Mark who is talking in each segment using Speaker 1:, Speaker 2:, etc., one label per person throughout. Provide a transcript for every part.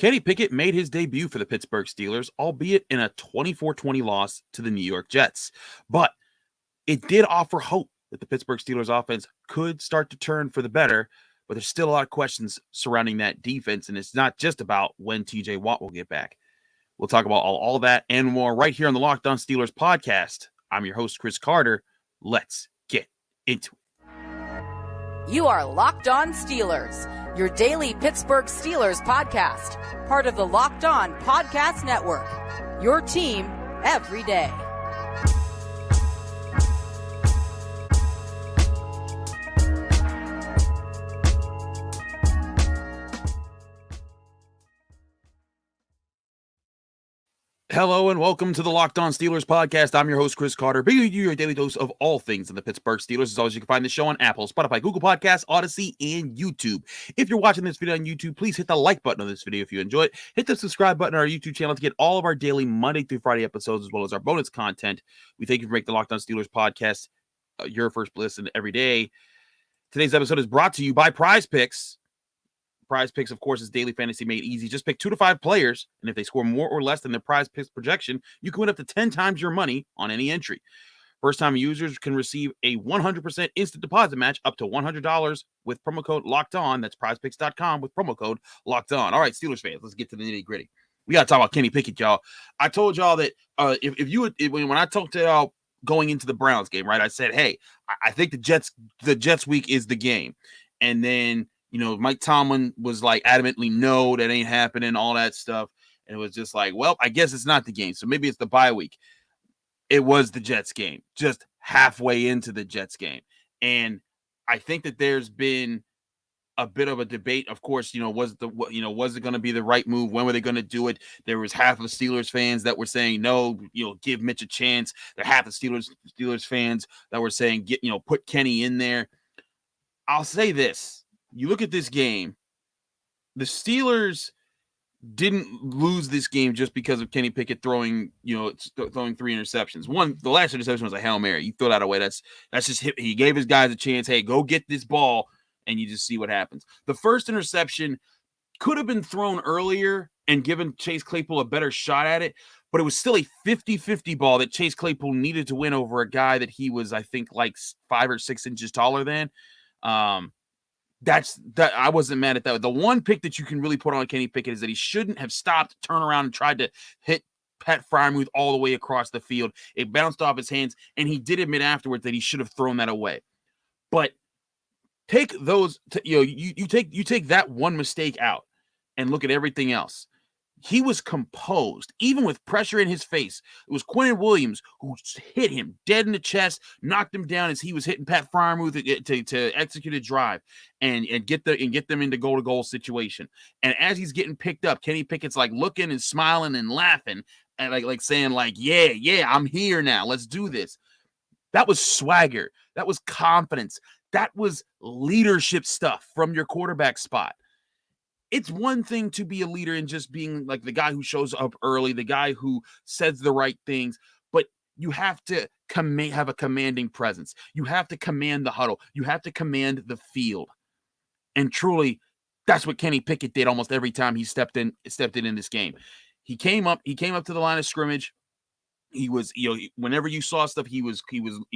Speaker 1: Kenny Pickett made his debut for the Pittsburgh Steelers, albeit in a 24-20 loss to the New York Jets. But it did offer hope that the Pittsburgh Steelers offense could start to turn for the better, but there's still a lot of questions surrounding that defense, and it's not just about when TJ Watt will get back. We'll talk about all that and more right here on the Locked On Steelers podcast. I'm your host, Chris Carter. Let's get into it.
Speaker 2: You are Locked On Steelers, your daily Pittsburgh Steelers podcast, part of the Locked On Podcast Network, your team every day.
Speaker 1: Hello and welcome to the Locked On Steelers podcast. I'm your host, Chris Carter, bringing you your daily dose of all things in the Pittsburgh Steelers. As always, you can find the show on Apple, Spotify, Google Podcasts, Odyssey, and YouTube. If you're watching this video on YouTube, please hit the like button on this video if you enjoy it. Hit the subscribe button on our YouTube channel to get all of our daily Monday through Friday episodes, as well as our bonus content. We thank you for making the Locked On Steelers podcast your first listen every day. Today's episode is brought to you by Prize Picks. Prize Picks, of course, is daily fantasy made easy. Just pick 2 to 5 players, and if they score more or less than their Prize Picks projection, you can win up to 10 times your money on any entry. First-time users can receive a 100% instant deposit match up to $100 with promo code Locked On. That's prizepicks.com with promo code Locked On. All right, Steelers fans, let's get to the nitty-gritty. We got to talk about Kenny Pickett, y'all. I told y'all that when I talked to y'all going into the Browns game, right, I said, hey, I think the Jets week is the game. And then Mike Tomlin was like adamantly, no, that ain't happening, all that stuff. And it was just like, well, I guess it's not the game. So maybe it's the bye week. It was the Jets game, just halfway into the Jets game. And I think that there's been a bit of a debate. Of course, was it going to be the right move? When were they going to do it? There was half of the Steelers fans that were saying, no, give Mitch a chance. There half the Steelers fans that were saying, put Kenny in there. I'll say this. You look at this game, the Steelers didn't lose this game just because of Kenny Pickett throwing 3 interceptions. One, the last interception was a Hail Mary. You throw that away. That's just hit. He gave his guys a chance. Hey, go get this ball, and you just see what happens. The first interception could have been thrown earlier and given Chase Claypool a better shot at it, but it was still a 50-50 ball that Chase Claypool needed to win over a guy that he was, I think, like 5 or 6 inches taller than. I wasn't mad at that. The one pick that you can really put on Kenny Pickett is that he shouldn't have stopped, turned around, and tried to hit Pat Freiermuth all the way across the field. It bounced off his hands, and he did admit afterwards that he should have thrown that away. But take those, you take that one mistake out and look at everything else. He was composed, even with pressure in his face. It was Quinnen Williams who hit him dead in the chest, knocked him down as he was hitting Pat Freiermuth to execute a drive and get them into goal-to-goal situation. And as he's getting picked up, Kenny Pickett's like looking and smiling and laughing and like saying like, yeah, I'm here now. Let's do this. That was swagger. That was confidence. That was leadership stuff from your quarterback spot. It's one thing to be a leader and just being like the guy who shows up early, the guy who says the right things, but you have to have a commanding presence. You have to command the huddle. You have to command the field. And truly, that's what Kenny Pickett did almost every time he stepped in this game. He came up to the line of scrimmage. He was, whenever you saw stuff, he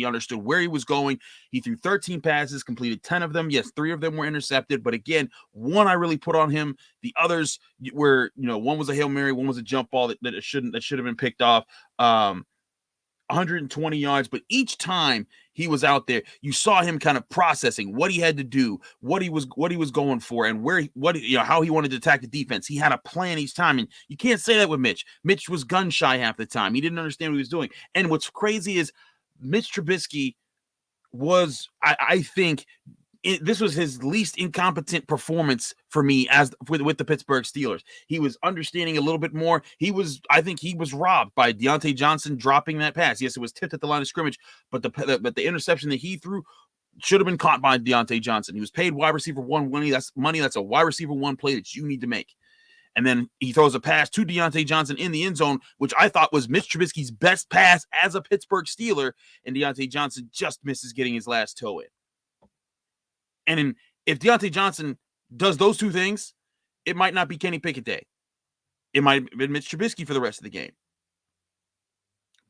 Speaker 1: understood where he was going. He threw 13 passes, completed 10 of them. Yes, 3 of them were intercepted. But again, one I really put on him. The others were, one was a Hail Mary, one was a jump ball that should have been picked off. 120 yards, but each time he was out there, you saw him kind of processing what he had to do, what he was going for, and how he wanted to attack the defense. He had a plan each time, and you can't say that with Mitch. Mitch was gun shy half the time. He didn't understand what he was doing. And what's crazy is Mitch Trubisky was, I think, this was his least incompetent performance for me with the Pittsburgh Steelers. He was understanding a little bit more. I think he was robbed by Deontay Johnson dropping that pass. Yes, it was tipped at the line of scrimmage, but the interception that he threw should have been caught by Deontay Johnson. He was paid wide receiver 1 money. That's a wide receiver 1 play that you need to make. And then he throws a pass to Deontay Johnson in the end zone, which I thought was Mitch Trubisky's best pass as a Pittsburgh Steeler, and Deontay Johnson just misses getting his last toe in. And if Deontay Johnson does those 2 things, it might not be Kenny Pickett day. it might have been Mitch Trubisky for the rest of the game.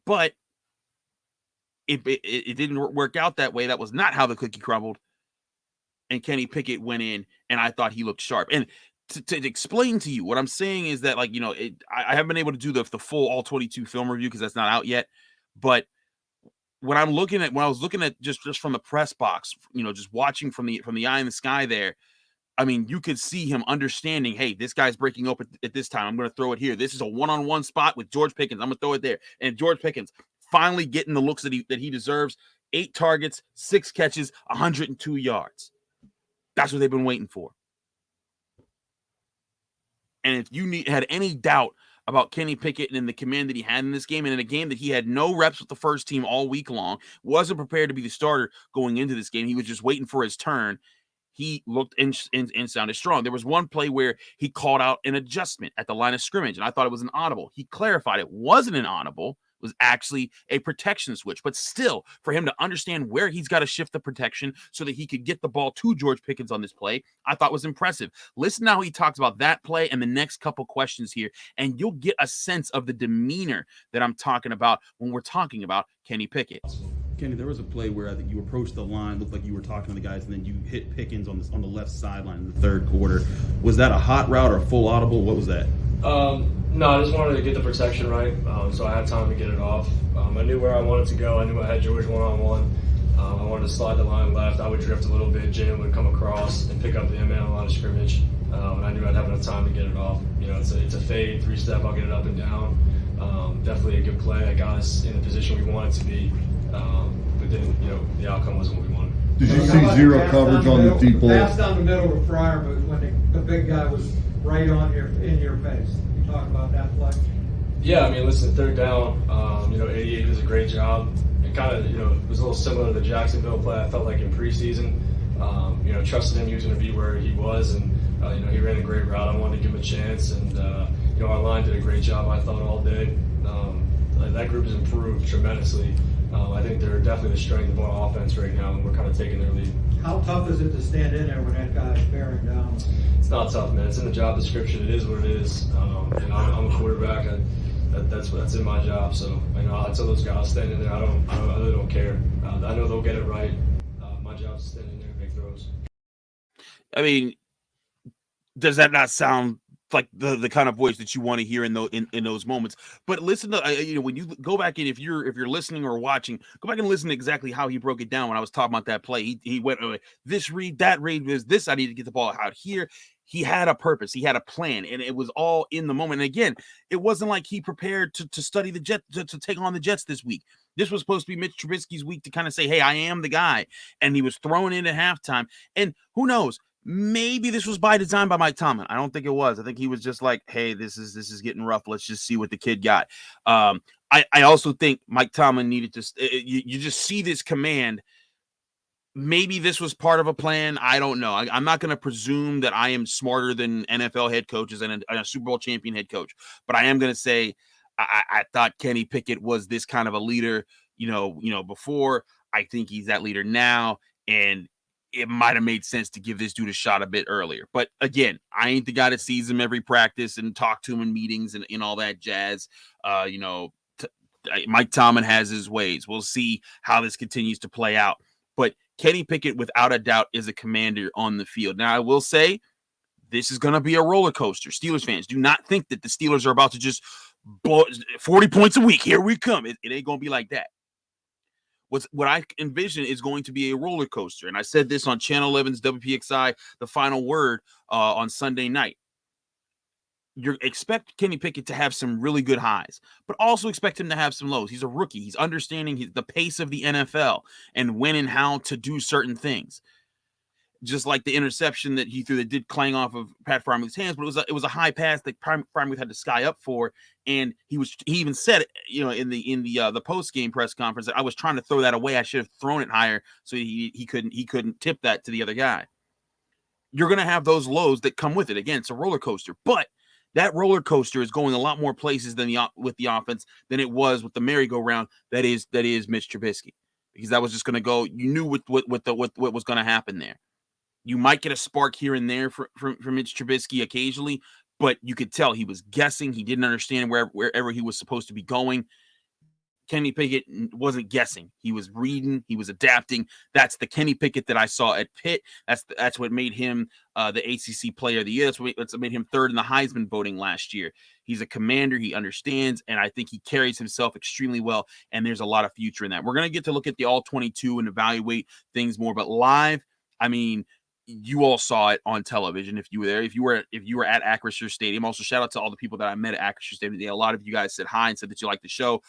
Speaker 1: But it didn't work out that way. That was not how the cookie crumbled. And Kenny Pickett went in, and I thought he looked sharp. And to explain to you, what I'm saying is that, like, I haven't been able to do the full all 22 film review because that's not out yet. But when I was looking at just from the press box, just watching from the eye in the sky there, I mean, you could see him understanding, hey, this guy's breaking up at this time. I'm going to throw it here. This is a one-on-one spot with George Pickens. I'm going to throw it there. And George Pickens finally getting the looks that he deserves. 8 targets, 6 catches, 102 yards. That's what they've been waiting for. And if you had any doubt about Kenny Pickett and the command that he had in this game, and in a game that he had no reps with the first team all week long, wasn't prepared to be the starter going into this game, he was just waiting for his turn, he looked and sounded strong. There was one play where he called out an adjustment at the line of scrimmage, and I thought it was an audible. He clarified it wasn't an audible. It was actually a protection switch. But still, for him to understand where he's got to shift the protection so that he could get the ball to George Pickens on this play, I thought was impressive. Listen to how he talks about that play and the next couple questions here, and you'll get a sense of the demeanor that I'm talking about when we're talking about Kenny Pickett.
Speaker 3: Kenny, there was a play where I think you approached the line, looked like you were talking to the guys, and then you hit Pickens on the left sideline in the third quarter. Was that a hot route or a full audible? What was that?
Speaker 4: No, I just wanted to get the protection right, so I had time to get it off. I knew where I wanted to go. I knew I had George one-on-one. I wanted to slide the line left. I would drift a little bit. Jalen would come across and pick up the end-man on the line of scrimmage. And I knew I'd have enough time to get it off. It's a fade, 3-step. I'll get it up and down. Definitely a good play that got us in the position we wanted to be. But then, the outcome wasn't what we wanted.
Speaker 5: Did you see zero coverage on the deep ball?
Speaker 6: Pass down the middle of Fryer, but when the big guy was right in your face. You talk about that play?
Speaker 4: Yeah, I mean, listen, third down, 88 does a great job. It kind of, it was a little similar to the Jacksonville play. I felt like in preseason, trusted him he was going to be where he was, and, he ran a great route. I wanted to give him a chance, and, our line did a great job, I thought, all day. That group has improved tremendously. I think they're definitely the strength of our offense right now, and we're kind of taking their lead.
Speaker 6: How tough is it to stand in there when that guy's bearing down?
Speaker 4: It's not tough, man. It's in the job description. It is what it is. I'm a quarterback. That's in my job. So I tell those guys stand in there. I really don't care. I know they'll get it right. My job is to stand in there and make throws.
Speaker 1: I mean, does that not sound like the kind of voice that you want to hear in those moments? But listen to when you go back in, if you're listening or watching, go back and listen to exactly how he broke it down when I was talking about that play. He went this read, that read was this. I need to get the ball out here. He had a purpose. He had a plan, and it was all in the moment. And again, it wasn't like he prepared to study the Jets to take on the Jets this week. This was supposed to be Mitch Trubisky's week to kind of say, hey, I am the guy. And he was thrown in at halftime. And who knows? Maybe this was by design by Mike Tomlin. I don't think it was. I think he was just like, hey, this is getting rough. Let's just see what the kid got. I also think Mike Tomlin needed to you just see this command. Maybe this was part of a plan. I don't know. I'm not going to presume that I am smarter than NFL head coaches and a Super Bowl champion head coach. But I am going to say I thought Kenny Pickett was this kind of a leader, before. I think he's that leader now. And it might have made sense to give this dude a shot a bit earlier. But again, I ain't the guy that sees him every practice and talk to him in meetings and all that jazz. Mike Tomlin has his ways. We'll see how this continues to play out. But Kenny Pickett, without a doubt, is a commander on the field. Now, I will say this is going to be a roller coaster. Steelers fans, do not think that the Steelers are about to just blow 40 points a week. Here we come. It ain't going to be like that. What I envision is going to be a roller coaster. And I said this on Channel 11's WPXI, The Final Word, on Sunday night. You expect Kenny Pickett to have some really good highs, but also expect him to have some lows. He's a rookie. He's understanding the pace of the NFL and when and how to do certain things. Just like the interception that he threw that did clang off of Pat Frymuth's hands, but it was a high pass that Frymuth had to sky up for, and he even said it, in the post game press conference that I was trying to throw that away. I should have thrown it higher so he couldn't tip that to the other guy. You're gonna have those lows that come with it. Again, it's a roller coaster, but that roller coaster is going a lot more places with the offense than it was with the merry-go-round that is Mitch Trubisky, because that was just going to go. You knew what was going to happen there. You might get a spark here and there from Mitch Trubisky occasionally, but you could tell he was guessing. He didn't understand wherever he was supposed to be going. Kenny Pickett wasn't guessing. He was reading. He was adapting. That's the Kenny Pickett that I saw at Pitt. That's what made him the ACC Player of the Year. That's what made him third in the Heisman voting last year. He's a commander. He understands, and I think he carries himself extremely well, and there's a lot of future in that. We're going to get to look at the All-22 and evaluate things more, but live, I mean, you all saw it on television if you were there. If you were at Acrisure Stadium. Also, shout out to all the people that I met at Acrisure Stadium. A lot of you guys said hi and said that you liked the show.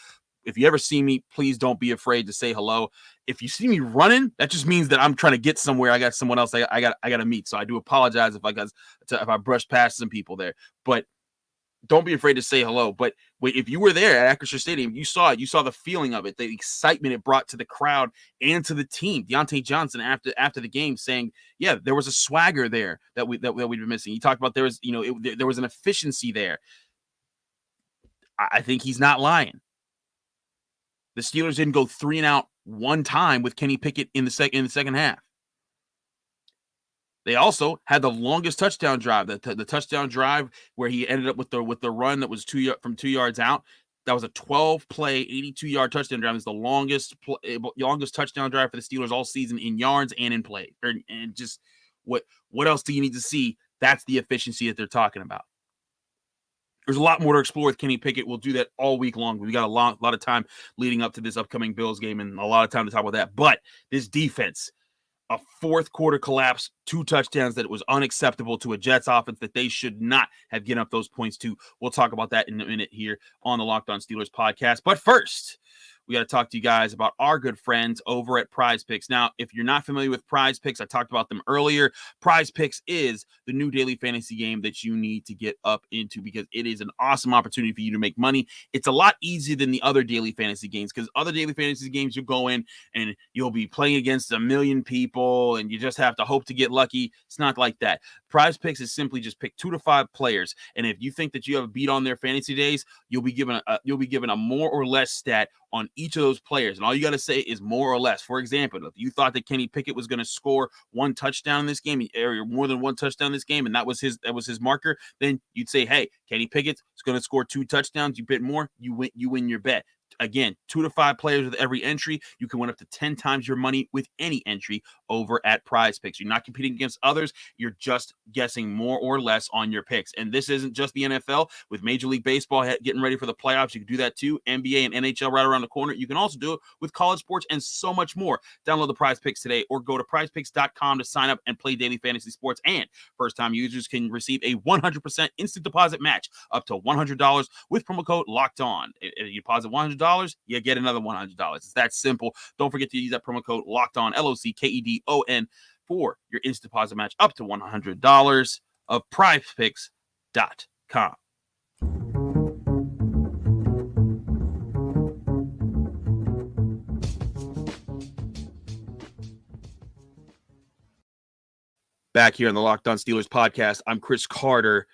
Speaker 1: If you ever see me, please don't be afraid to say hello. If you see me running, that just means that I'm trying to get somewhere. I got someone else I got to meet. So I do apologize if I brushed past some people there. But don't be afraid to say hello. But if you were there at Acrisure Stadium, you saw it. You saw the feeling of it, the excitement it brought to the crowd and to the team. Deontay Johnson after the game saying, "Yeah, there was a swagger there that we've been missing." He talked about there was there was an efficiency there. I think he's not lying. The Steelers didn't go 3 and out one time with Kenny Pickett in the second half. They also had the longest touchdown drive, the touchdown drive where he ended up with the run that was from 2 yards out. That was a 12-play, 82-yard touchdown drive. It's the longest touchdown drive for the Steelers all season in yards and in play. And just what else do you need to see? That's the efficiency that they're talking about. There's a lot more to explore with Kenny Pickett. We'll do that all week long. We got a lot of time leading up to this upcoming Bills game and a lot of time to talk about that. But this defense, a fourth quarter collapse, 2 touchdowns that was unacceptable to a Jets offense that they should not have given up those points to. We'll talk about that in a minute here on the Locked On Steelers podcast. But first, we got to talk to you guys about our good friends over at Prize Picks. Now, if you're not familiar with Prize Picks, I talked about them earlier. Prize Picks is the new daily fantasy game that you need to get up into because it is an awesome opportunity for you to make money. It's a lot easier than the other daily fantasy games because other daily fantasy games you go in and you'll be playing against a million people and you just have to hope to get lucky. It's not like that. Prize Picks is simply just pick 2 to 5 players, and if you think that you have a beat on their fantasy days, you'll be given a more or less stat on each of those players, and all you got to say is more or less. For example, if you thought that Kenny Pickett was going to score 1 touchdown in this game, or more than 1 touchdown in this game, and that was his marker, then you'd say, hey, Kenny Pickett is going to score 2 touchdowns. You bet more, you win your bet. Again, 2 to 5 players with every entry. You can win up to 10 times your money with any entry over at Prize Picks. You're not competing against others. You're just guessing more or less on your picks. And this isn't just the NFL. With Major League Baseball getting ready for the playoffs, you can do that too. NBA and NHL right around the corner. You can also do it with college sports and so much more. Download the Prize Picks today or go to prizepicks.com to sign up and play daily fantasy sports. And first-time users can receive a 100% instant deposit match up to $100 with promo code LOCKEDON. If you deposit $100, you get another $100. It's that simple. Don't forget to use that promo code LOCKEDON, LOCKEDON, for your instant deposit match up to $100 of prizepicks.com. Back here on the Locked On Steelers podcast, I'm Chris Carter.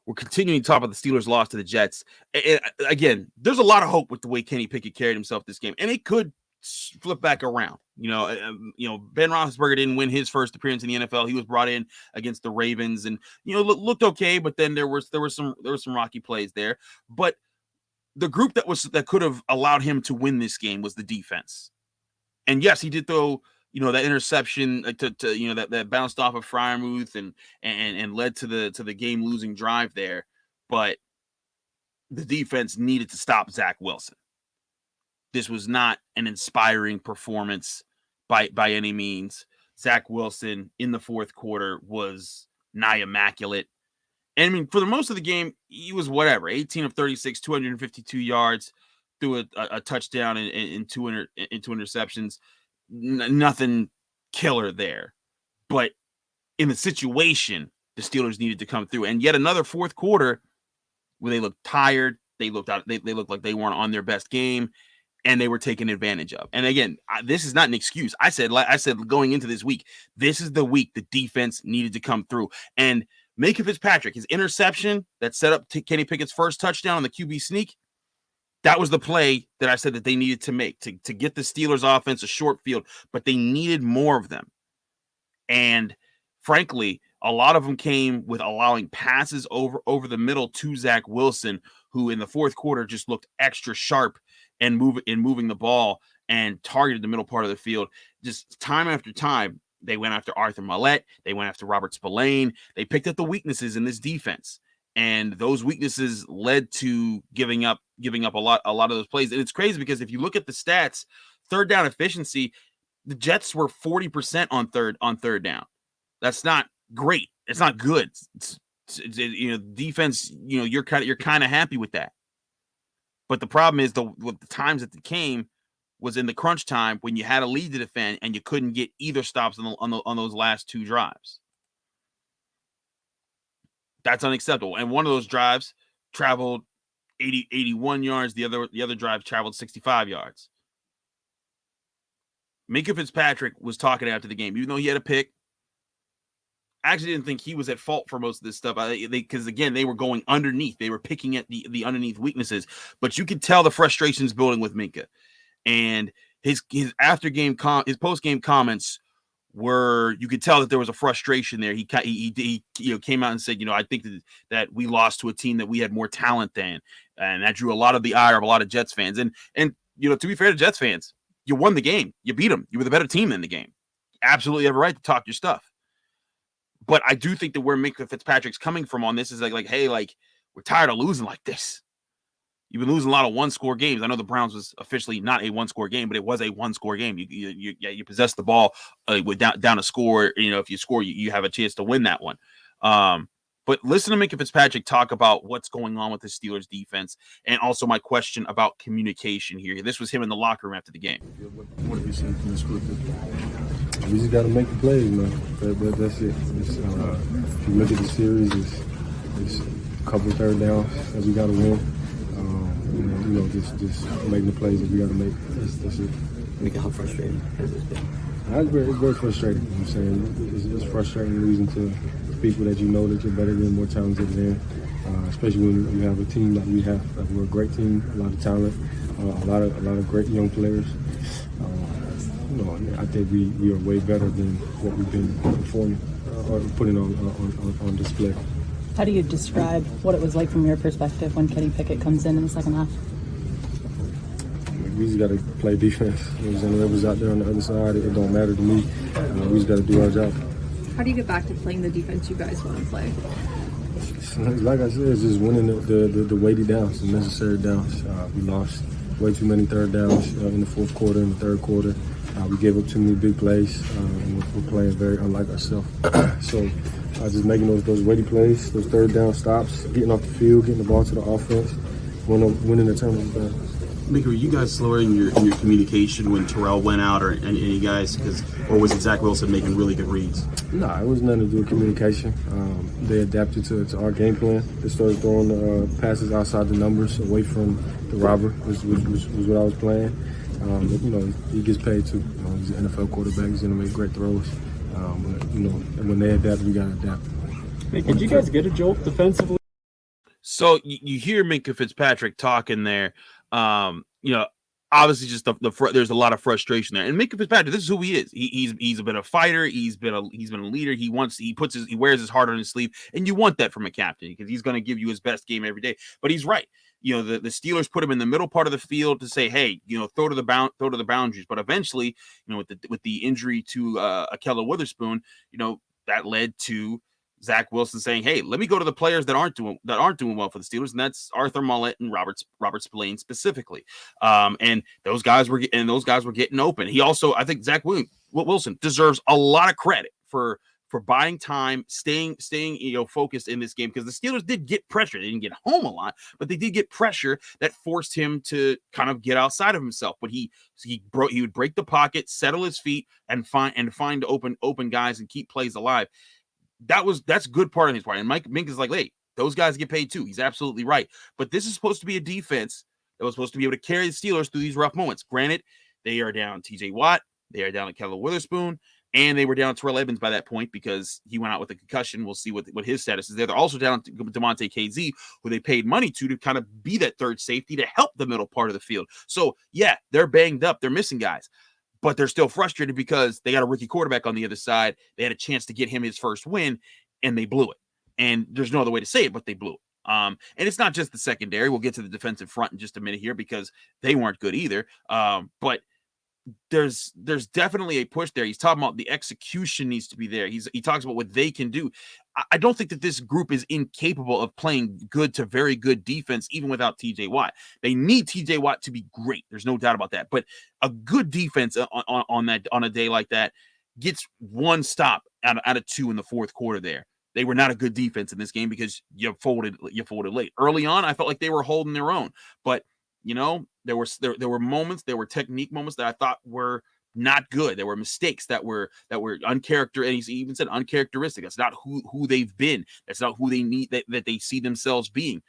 Speaker 1: We're continuing to talk about the Steelers' loss to the Jets. And again, there's a lot of hope with the way Kenny Pickett carried himself this game, and it could flip back around. Ben Roethlisberger didn't win his first appearance in the NFL. He was brought in against the Ravens, and looked okay, but then there were some rocky plays there. But the group that could have allowed him to win this game was the defense. And yes, he did throw that interception that bounced off of Freiermuth and led to the game losing drive there. But the defense needed to stop Zach Wilson. This was not an inspiring performance by any means. Zach Wilson in the fourth quarter was nigh immaculate. And I mean, for the most of the game, he was whatever, 18 of 36, 252 yards, threw a touchdown and two interceptions. Nothing killer there. But in the situation, the Steelers needed to come through. And yet another fourth quarter where they looked tired, they looked like they weren't on their best game, and they were taken advantage of. And again, this is not an excuse. I said going into this week, this is the week the defense needed to come through. And Minkah Fitzpatrick, his interception that set up Kenny Pickett's first touchdown on the QB sneak, that was the play that I said that they needed to make to get the Steelers offense a short field, but they needed more of them. And frankly, A lot of them came with allowing passes over the middle to Zach Wilson, who in the fourth quarter just looked extra sharp and moving the ball and targeted the middle part of the field. Just time after time, they went after Arthur Maulet. They went after Robert Spillane. They picked up the weaknesses in this defense, and those weaknesses led to giving up a lot of those plays. And it's crazy because if you look at the stats, third down efficiency, the Jets were 40% on third down. That's not great. It's not good. It's defense. You're kind of happy with that. But the problem is the times that it came was in the crunch time when you had a lead to defend and you couldn't get either stops on those last two drives. That's unacceptable. And one of those drives traveled 81 yards. The other drive traveled 65 yards. Minkah Fitzpatrick was talking after the game, even though he had a pick. I actually didn't think he was at fault for most of this stuff because, again, they were going underneath. They were picking at the underneath weaknesses. But you could tell the frustrations building with Minkah. And his after-game his post-game comments were, you could tell that there was a frustration there. He came out and said, I think that we lost to a team that we had more talent than. And that drew a lot of the ire of a lot of Jets fans. And to be fair to Jets fans, you won the game. You beat them. You were the better team in the game. You absolutely have a right to talk your stuff. But I do think that where Minkah Fitzpatrick's coming from on this is like, hey, we're tired of losing like this. You've been losing a lot of one-score games. I know the Browns was officially not a one-score game, but it was a one-score game. You possess the ball with down a score. If you score, you have a chance to win that one. But listen to Minkah Fitzpatrick talk about what's going on with the Steelers defense, and also my question about communication here. This was him in the locker room after the game.
Speaker 7: What have you seen from this group? We just got to make the plays, man. That's it. If you look at the series, it's a couple third downs that we got to win. Just making the plays that we got to make. That's it.
Speaker 8: How frustrating has it been?
Speaker 7: It's very frustrating. I'm saying it's frustrating losing to people that that you're better than, more talented than. Especially when you have a team like we have. We're a great team, a lot of talent, a lot of great young players. I think we are way better than what we've been performing or putting on display.
Speaker 9: How do you describe what it was like from your perspective when Kenny Pickett comes in the second half?
Speaker 7: We just got to play defense. Whoever's out there on the other side, it don't matter to me. We just got to do our job.
Speaker 10: How do you get back to playing the defense you guys want to play?
Speaker 7: Like I said, it's just winning the weighty downs, the necessary downs. We lost way too many third downs in the fourth quarter, in the third quarter. We gave up too many big plays, and we're playing very unlike ourselves. So just making those weighty plays, those third down stops, getting off the field, getting the ball to the offense, winning the turnover.
Speaker 3: Minkah, were you guys slower in your communication when Terrell went out, or any guys, or was it Zach Wilson making really good reads?
Speaker 7: No, it was nothing to do with communication. They adapted to our game plan. They started throwing passes outside the numbers, away from the robber, was what I was playing. He gets paid too. He's an NFL quarterback. He's going to make great throws. And when they adapt, we got to adapt.
Speaker 11: Hey, did you guys get a jolt defensively?
Speaker 1: So you hear Minkah Fitzpatrick talking there. Obviously just there's a lot of frustration there. And Minkah Fitzpatrick, this is who he is. He's been a fighter. He's been a leader. He wears his heart on his sleeve, and you want that from a captain because he's going to give you his best game every day. But he's right. The Steelers put him in the middle part of the field to say, hey, throw to the boundaries. But eventually, with the injury to Ahkello Witherspoon, that led to Zach Wilson saying, hey, let me go to the players that aren't doing well for the Steelers, and that's Arthur Maulet and Robert Spillane specifically. And those guys were getting open. He also, I think Zach Wilson deserves a lot of credit for buying time, staying focused in this game, because the Steelers did get pressure. They didn't get home a lot, but they did get pressure that forced him to kind of get outside of himself. But he would break the pocket, settle his feet, and find open guys and keep plays alive. That's good part of his part. And Minkah's like, hey, those guys get paid too. He's absolutely right. But this is supposed to be a defense that was supposed to be able to carry the Steelers through these rough moments. Granted, they are down T.J. Watt, they are down Ahkello Witherspoon, and they were down Terrell Edmunds by that point because he went out with a concussion. We'll see what his status is there. They're also down to DeMonte KZ, who they paid money to kind of be that third safety to help the middle part of the field. So, yeah, they're banged up. They're missing guys. But they're still frustrated because they got a rookie quarterback on the other side. They had a chance to get him his first win, and they blew it. And there's no other way to say it, but they blew it. And it's not just the secondary. We'll get to the defensive front in just a minute here because they weren't good either. But there's definitely a push there. He's talking about the execution needs to be there. He talks about what they can do. I don't think that this group is incapable of playing good to very good defense, even without TJ Watt. They need TJ Watt to be great. There's no doubt about that. But a good defense on a day like that gets one stop out of two in the fourth quarter there. They were not a good defense in this game because you folded late. Early on, I felt like they were holding their own. But, there were moments, there were technique moments that I thought were not good. There were mistakes that were uncharacteristic. And he even said uncharacteristic. That's not who they've been. That's not who they need that they see themselves being.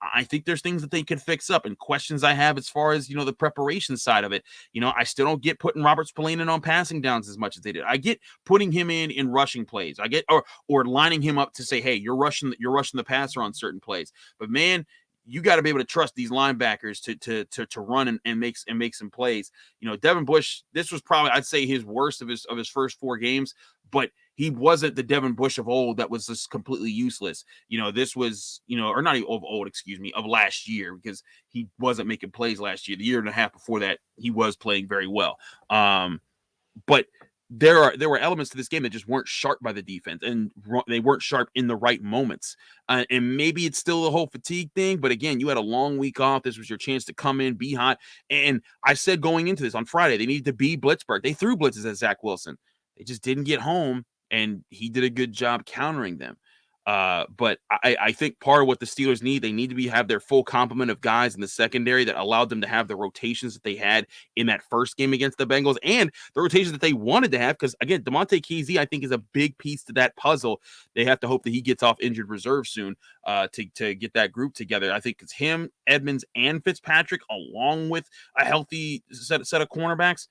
Speaker 1: I think there's things that they could fix up and questions I have as far as, the preparation side of it. I still don't get putting Robert Spillane in on passing downs as much as they did. I get putting him in rushing plays. I get or lining him up to say, hey, you're rushing the passer on certain plays. But man, you got to be able to trust these linebackers to run and make some plays. Devin Bush, this was probably, I'd say, his worst of his first 4 games, but he wasn't the Devin Bush of old that was just completely useless. This was, or not even of old, of last year, because he wasn't making plays last year. The year and a half before that, he was playing very well. But there were elements to this game that just weren't sharp by the defense, and they weren't sharp in the right moments. And maybe it's still the whole fatigue thing, but again, you had a long week off. This was your chance to come in, be hot. And I said going into this on Friday, they needed to be Blitzburg. They threw blitzes at Zach Wilson. They just didn't get home, and he did a good job countering them. But I think part of what the Steelers need, they need to have their full complement of guys in the secondary that allowed them to have the rotations that they had in that first game against the Bengals and the rotations that they wanted to have. Because again, DeMonte Kesey, I think, is a big piece to that puzzle. They have to hope that he gets off injured reserve soon to get that group together. I think it's him, Edmonds, and Fitzpatrick, along with a healthy set of cornerbacks.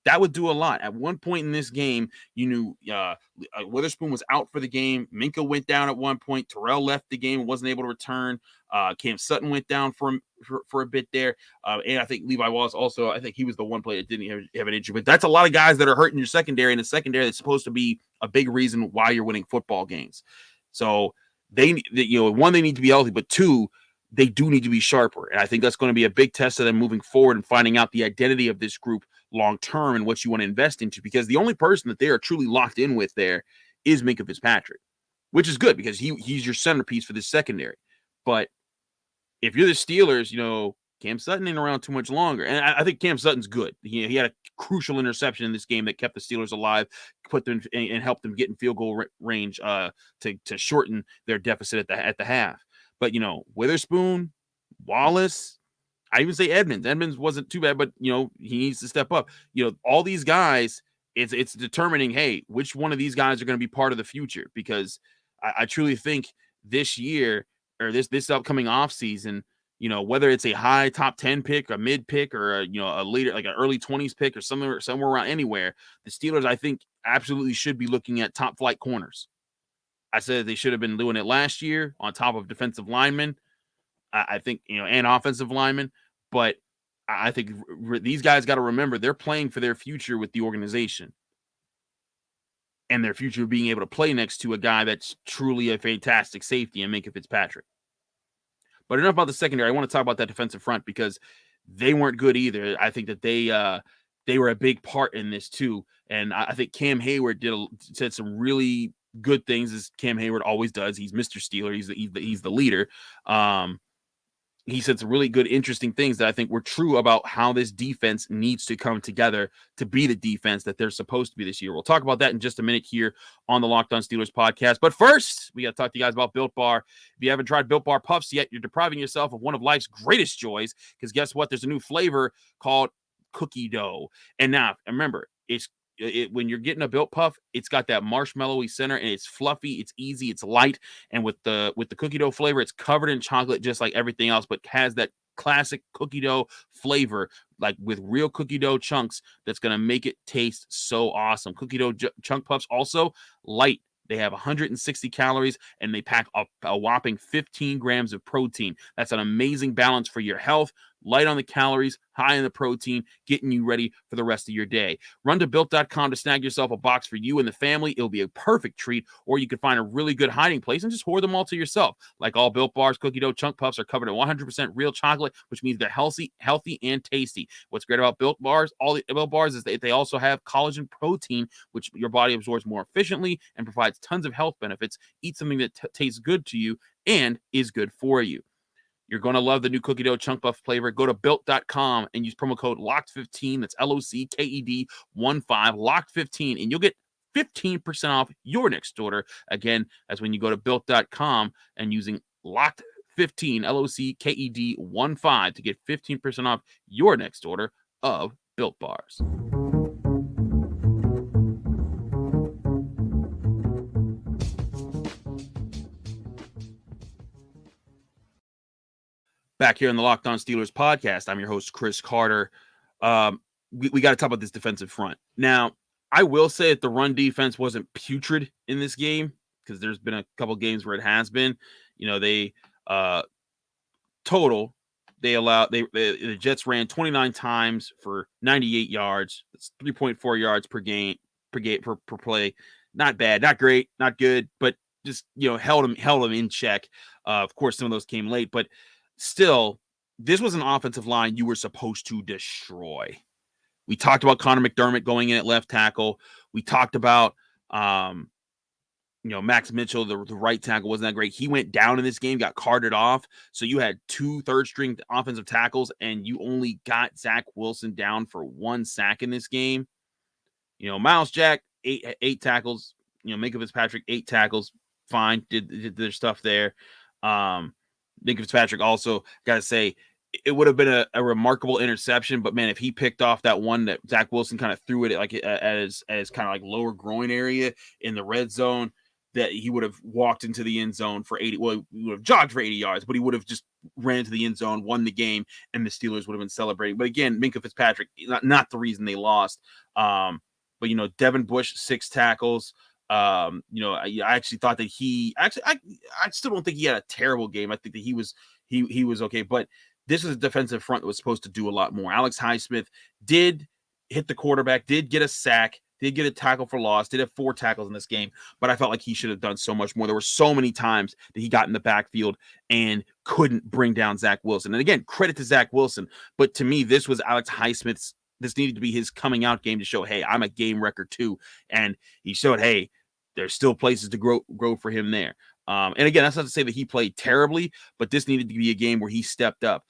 Speaker 1: That would do a lot. At one point in this game, you knew Witherspoon was out for the game. Minkah went down at one point. Terrell left the game and wasn't able to return. Cam Sutton went down for a bit there. And I think Levi Wallace also, I think he was the one player that didn't have an injury. But that's a lot of guys that are hurting your secondary, and the secondary that's supposed to be a big reason why you're winning football games. So they need to be healthy, but 2, they do need to be sharper. And I think that's going to be a big test of them moving forward and finding out the identity of this group long-term and what you want to invest into, because the only person that they are truly locked in with there is Minkah Fitzpatrick, which is good because he's your centerpiece for this secondary. But if you're the Steelers, Cam Sutton ain't around too much longer. And I think Cam Sutton's good. He had a crucial interception in this game that kept the Steelers alive, put them and helped them get in field goal range to shorten their deficit at the half. But, Witherspoon, Wallace, I even say Edmonds. Edmonds wasn't too bad, but, he needs to step up. All these guys, it's determining, hey, which one of these guys are going to be part of the future? Because I truly think this year or this upcoming offseason, whether it's a high top 10 pick, a mid pick, or a later, like an early 20s pick or somewhere around anywhere, the Steelers, I think, absolutely should be looking at top flight corners. I said they should have been doing it last year on top of defensive linemen. I think, and offensive linemen. But I think these guys got to remember they're playing for their future with the organization and their future being able to play next to a guy that's truly a fantastic safety in Minkah Fitzpatrick. But enough about the secondary. I want to talk about that defensive front because they weren't good either. I think that they were a big part in this too. And I think Cam Heyward said some really good things, as Cam Heyward always does. He's Mr. Steeler. He's the leader. He said some really good, interesting things that I think were true about how this defense needs to come together to be the defense that they're supposed to be this year. We'll talk about that in just a minute here on the Locked On Steelers podcast. But first, we got to talk to you guys about Built Bar. If you haven't tried Built Bar Puffs yet, you're depriving yourself of one of life's greatest joys, because guess what? There's a new flavor called cookie dough. And now, remember, when you're getting a Built Puff, it's got that marshmallowy center, and it's fluffy, it's easy, it's light, and with the cookie dough flavor, it's covered in chocolate just like everything else, but has that classic cookie dough flavor, like with real cookie dough chunks, that's going to make it taste so awesome. Cookie dough chunk puffs also light. They have 160 calories, and they pack a whopping 15 grams of protein. That's an amazing balance for your health, light on the calories, high in the protein, getting you ready for the rest of your day. Run to Built.com to snag yourself a box for you and the family. It'll be a perfect treat, or you could find a really good hiding place and just hoard them all to yourself. Like all Built Bars, cookie dough chunk puffs are covered in 100% real chocolate, which means they're healthy, and tasty. What's great about Built Bars, all the Built Bars, is they also have collagen protein, which your body absorbs more efficiently and provides tons of health benefits. Eat something that tastes good to you and is good for you. You're going to love the new cookie dough chunk puff flavor. Go to Built.com and use promo code LOCKED15. That's LOCKED15, LOCKED15, and you'll get 15% off your next order. Again, that's when you go to Built.com and using LOCKED15, LOCKED15, to get 15% off your next order of Built Bars. Back here on the Locked On Steelers podcast, I'm your host, Chris Carter. We got to talk about this defensive front. Now, I will say that the run defense wasn't putrid in this game, because there's been a couple games where it has been. The Jets ran 29 times for 98 yards. That's 3.4 yards per play. Not bad, not great, not good, but just held them in check. Of course, some of those came late, but still, this was an offensive line you were supposed to destroy. We talked about Connor McDermott going in at left tackle. We talked about, Max Mitchell, the right tackle, wasn't that great. He went down in this game, got carted off. So you had 2 third-string offensive tackles, and you only got Zach Wilson down for 1 sack in this game. Miles Jack, eight tackles. Minkah Fitzpatrick, 8 tackles. Fine, did their stuff there. Minkah Fitzpatrick also, got to say, it would have been a remarkable interception, but man, if he picked off that one that Zach Wilson kind of threw it like as kind of like lower groin area in the red zone, that he would have walked into the end zone for 80. Well, he would have jogged for 80 yards, but he would have just ran into the end zone, won the game, and the Steelers would have been celebrating. But again, Minkah Fitzpatrick, not the reason they lost. But Devin Bush, 6 tackles. I actually thought that I still don't think he had a terrible game. I think that he was okay, but this is a defensive front that was supposed to do a lot more. Alex Highsmith did hit the quarterback, did get a sack, did get a tackle for loss, did have 4 tackles in this game, but I felt like he should have done so much more. There were so many times that he got in the backfield and couldn't bring down Zach Wilson. And again, credit to Zach Wilson, but to me, this was Alex Highsmith's. This needed to be his coming out game to show, hey, I'm a game wrecker too. And he showed, hey, there's still places to grow for him there. And again, that's not to say that he played terribly, but this needed to be a game where he stepped up.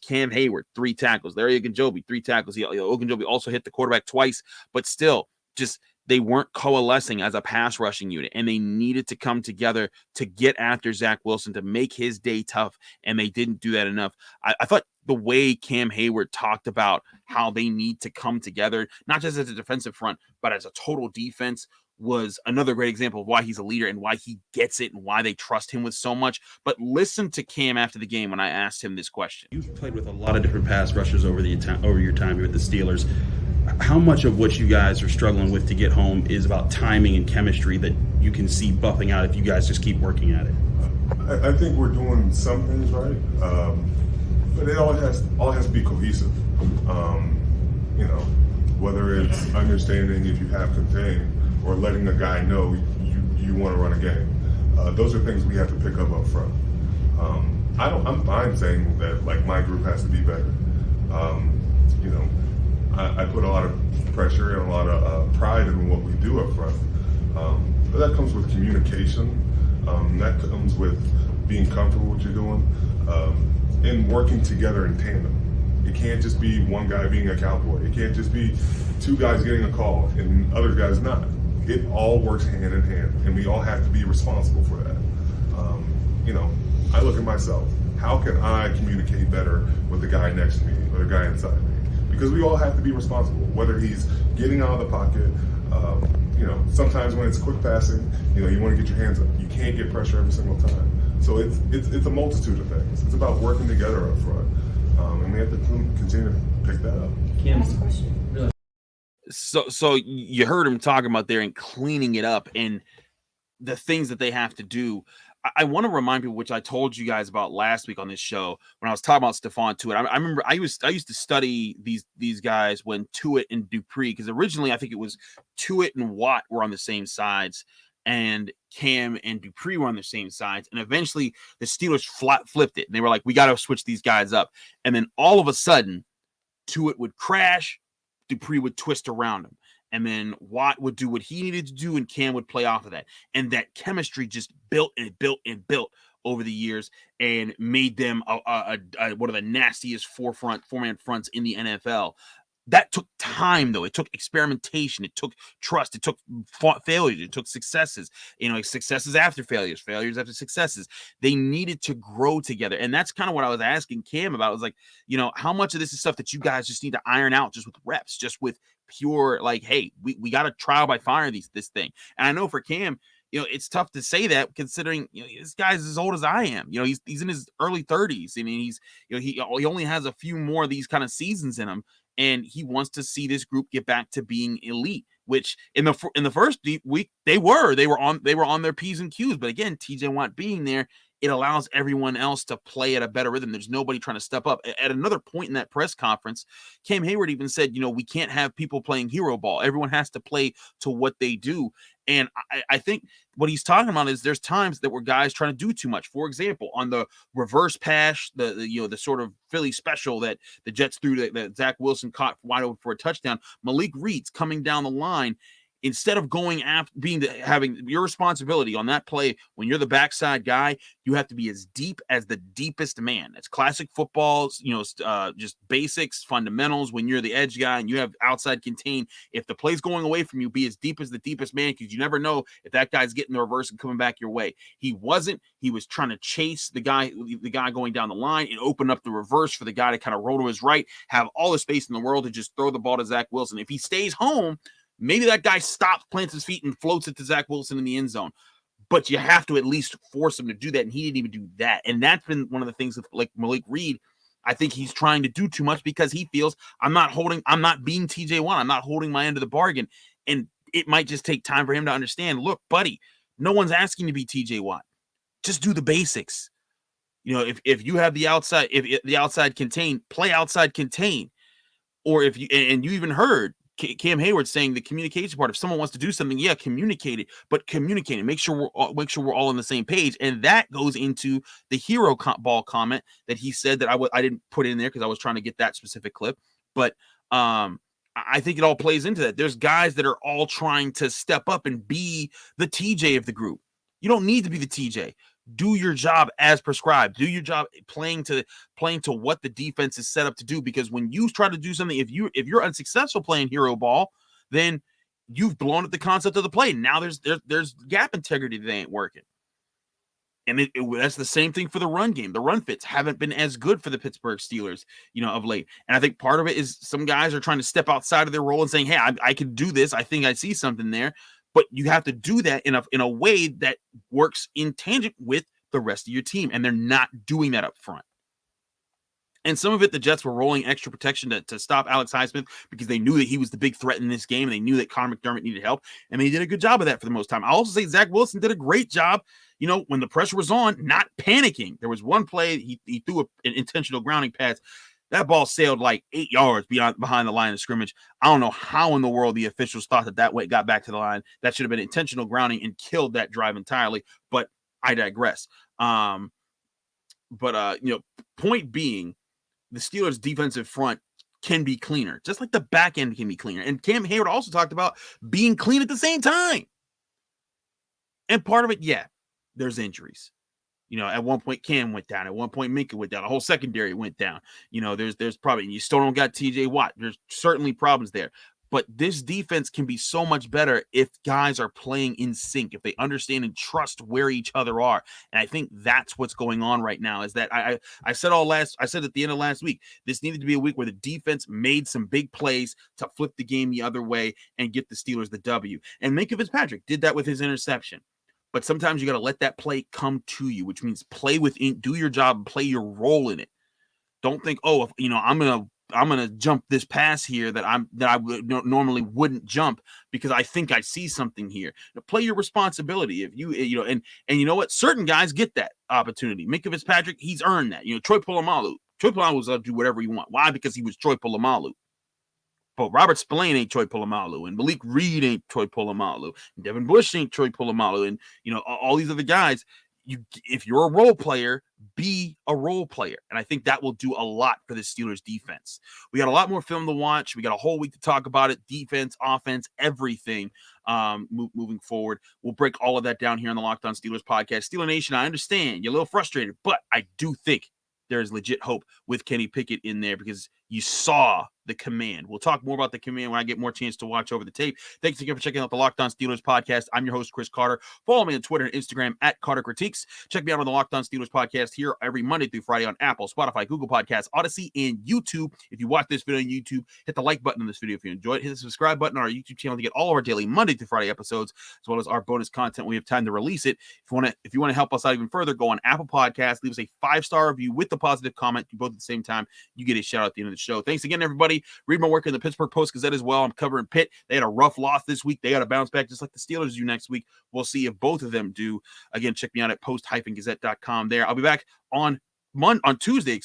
Speaker 1: Cam Heyward, 3 tackles. Larry Ogunjobi, 3 tackles. Ogunjobi also hit the quarterback twice, but still, just they weren't coalescing as a pass rushing unit, and they needed to come together to get after Zach Wilson to make his day tough, and they didn't do that enough. I thought the way Cam Heyward talked about how they need to come together, not just as a defensive front, but as a total defense, was another great example of why he's a leader and why he gets it and why they trust him with so much. But listen to Cam after the game when I asked him this question.
Speaker 3: You've played with a lot of different pass rushers over your time here at the Steelers. How much of what you guys are struggling with to get home is about timing and chemistry that you can see buffing out if you guys just keep working at it?
Speaker 5: I think we're doing some things right, but it all has to be cohesive. Whether it's understanding if you have contained or letting a guy know you want to run a game. Those are things we have to pick up front. I'm fine saying that my group has to be better. I put a lot of pressure and a lot of pride in what we do up front. But that comes with communication. That comes with being comfortable with what you're doing and working together in tandem. It can't just be one guy being a cowboy. It can't just be 2 guys getting a call and other guys not. It all works hand in hand, and we all have to be responsible for that. I look at myself. How can I communicate better with the guy next to me or the guy inside me? Because we all have to be responsible, whether he's getting out of the pocket. Sometimes when it's quick passing, you want to get your hands up. You can't get pressure every single time. So it's a multitude of things. It's about working together up front, and we have to continue to pick that up.
Speaker 10: Last question.
Speaker 1: So you heard him talking about there and cleaning it up and the things that they have to do. I want to remind people, which I told you guys about last week on this show when I was talking about Stephon Tuitt. I remember I used to study these guys when Tuitt and Dupree, because originally I think it was Tuitt and Watt were on the same sides, and Cam and Dupree were on the same sides, and eventually the Steelers flipped it, and they were like, we got to switch these guys up, and then all of a sudden Tuitt would crash, Dupree would twist around him. And then Watt would do what he needed to do, and Cam would play off of that. And that chemistry just built and built and built over the years and made them one of the nastiest four-man fronts in the NFL. That took time, though. It took experimentation. It took trust. It took failures. It took successes. Successes after failures, failures after successes. They needed to grow together. And that's kind of what I was asking Cam about. I was like, how much of this is stuff that you guys just need to iron out just with reps, just with pure, like, hey, we got to trial by fire this thing. And I know for Cam, it's tough to say that considering this guy's as old as I am. He's in his early 30s. I mean, he's he only has a few more of these kind of seasons in him, and he wants to see this group get back to being elite. Which in the first week they were on their P's and Q's. But again, TJ Watt being there, it allows everyone else to play at a better rhythm. There's nobody trying to step up. At another point in that press conference, Cam Heyward even said, we can't have people playing hero ball. Everyone has to play to what they do. And I think what he's talking about is there's times that where guys trying to do too much. For example, on the reverse pass, the sort of Philly special that the Jets threw that Zach Wilson caught wide open for a touchdown, Malik Reed's coming down the line. Instead of going after having your responsibility on that play, when you're the backside guy, you have to be as deep as the deepest man. It's classic football, just basics, fundamentals. When you're the edge guy and you have outside contain, if the play's going away from you, be as deep as the deepest man, because you never know if that guy's getting the reverse and coming back your way. He wasn't. He was trying to chase the guy going down the line and open up the reverse for the guy to kind of roll to his right, have all the space in the world to just throw the ball to Zach Wilson. If he stays home, maybe that guy stops, plants his feet, and floats it to Zach Wilson in the end zone. But you have to at least force him to do that, and he didn't even do that. And that's been one of the things with like Malik Reed. I think he's trying to do too much because he feels I'm not being TJ Watt. I'm not holding my end of the bargain. And it might just take time for him to understand, look, buddy, no one's asking to be TJ Watt. Just do the basics. If you have the outside, if the outside contain, play outside contain. Or if you even heard Cam Heyward saying the communication part. If someone wants to do something, communicate it, but communicate it. Make sure we're all on the same page, and that goes into the hero ball comment that he said that I didn't put in there because I was trying to get that specific clip. But I think it all plays into that. There's guys that are all trying to step up and be the TJ of the group. You don't need to be the TJ. Do your job as prescribed. Do your job playing to what the defense is set up to do. Because when you try to do something, if you're unsuccessful playing hero ball, then you've blown up the concept of the play. Now there's gap integrity that ain't working. And that's the same thing for the run game. The run fits haven't been as good for the Pittsburgh Steelers, of late. And I think part of it is some guys are trying to step outside of their role and saying, hey, I can do this. I think I see something there. But you have to do that in a way that works in tangent with the rest of your team, and they're not doing that up front. And some of it, the Jets were rolling extra protection to stop Alex Highsmith because they knew that he was the big threat in this game, and they knew that Connor McDermott needed help, and they did a good job of that for the most time. I'll also say Zach Wilson did a great job, when the pressure was on, not panicking. There was one play, he threw an intentional grounding pass. That ball sailed like 8 yards behind the line of scrimmage. I don't know how in the world the officials thought that way got back to the line. That should have been intentional grounding and killed that drive entirely. But I digress. Point being, the Steelers' defensive front can be cleaner, just like the back end can be cleaner. And Cam Heyward also talked about being clean at the same time. And part of it, there's injuries. At one point Cam went down. At one point Minkah went down. The whole secondary went down. There's probably, you still don't got TJ Watt. There's certainly problems there. But this defense can be so much better if guys are playing in sync, if they understand and trust where each other are. And I think that's what's going on right now. Is that I said at the end of last week, this needed to be a week where the defense made some big plays to flip the game the other way and get the Steelers the W. And Minkah Fitzpatrick did that with his interception. But sometimes you got to let that play come to you, which means play within, do your job, and play your role in it. Don't think, I'm going to jump this pass here that I would normally wouldn't jump because I think I see something here. Now, play your responsibility. If you and you know what, certain guys get that opportunity. Minkah Fitzpatrick, he's earned that. Troy Polamalu was going to do whatever he want. Why? Because he was Troy Polamalu. But Robert Spillane ain't Troy Polamalu, and Malik Reed ain't Troy Polamalu, and Devin Bush ain't Troy Polamalu, and all these other guys. If you're a role player, be a role player, and I think that will do a lot for the Steelers defense. We got a lot more film to watch. We got a whole week to talk about it: defense, offense, everything. Moving forward, we'll break all of that down here on the Locked On Steelers podcast. Steeler Nation, I understand you're a little frustrated, but I do think there is legit hope with Kenny Pickett in there because you saw the command. We'll talk more about the command when I get more chance to watch over the tape. Thanks again for checking out the Locked On Steelers podcast. I'm your host, Chris Carter. Follow me on Twitter and Instagram at Carter Critiques. Check me out on the Locked On Steelers podcast here every Monday through Friday on Apple, Spotify, Google Podcasts, Odyssey, and YouTube. If you watch this video on YouTube, hit the like button on this video if you enjoyed it. Hit the subscribe button on our YouTube channel to get all of our daily Monday through Friday episodes, as well as our bonus content when we have time to release it. If you want to help us out even further, go on Apple Podcasts, leave us a 5-star review with the positive comment. Do both at the same time. You get a shout out at the end of the show. Thanks again, everybody. Read my work in the Pittsburgh Post-Gazette as well. I'm covering Pitt. They had a rough loss this week. They got to bounce back just like the Steelers do next week. We'll see if both of them do. Again, check me out at post-gazette.com there. I'll be back on Tuesday,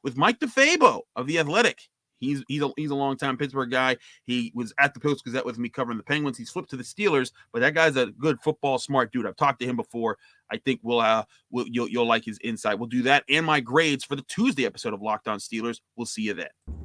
Speaker 1: with Mike DeFabo of The Athletic. He's a longtime Pittsburgh guy. He was at the Post-Gazette with me covering the Penguins. He's flipped to the Steelers, but that guy's a good football smart dude. I've talked to him before. I think you'll like his insight. We'll do that and my grades for the Tuesday episode of Locked On Steelers. We'll see you then.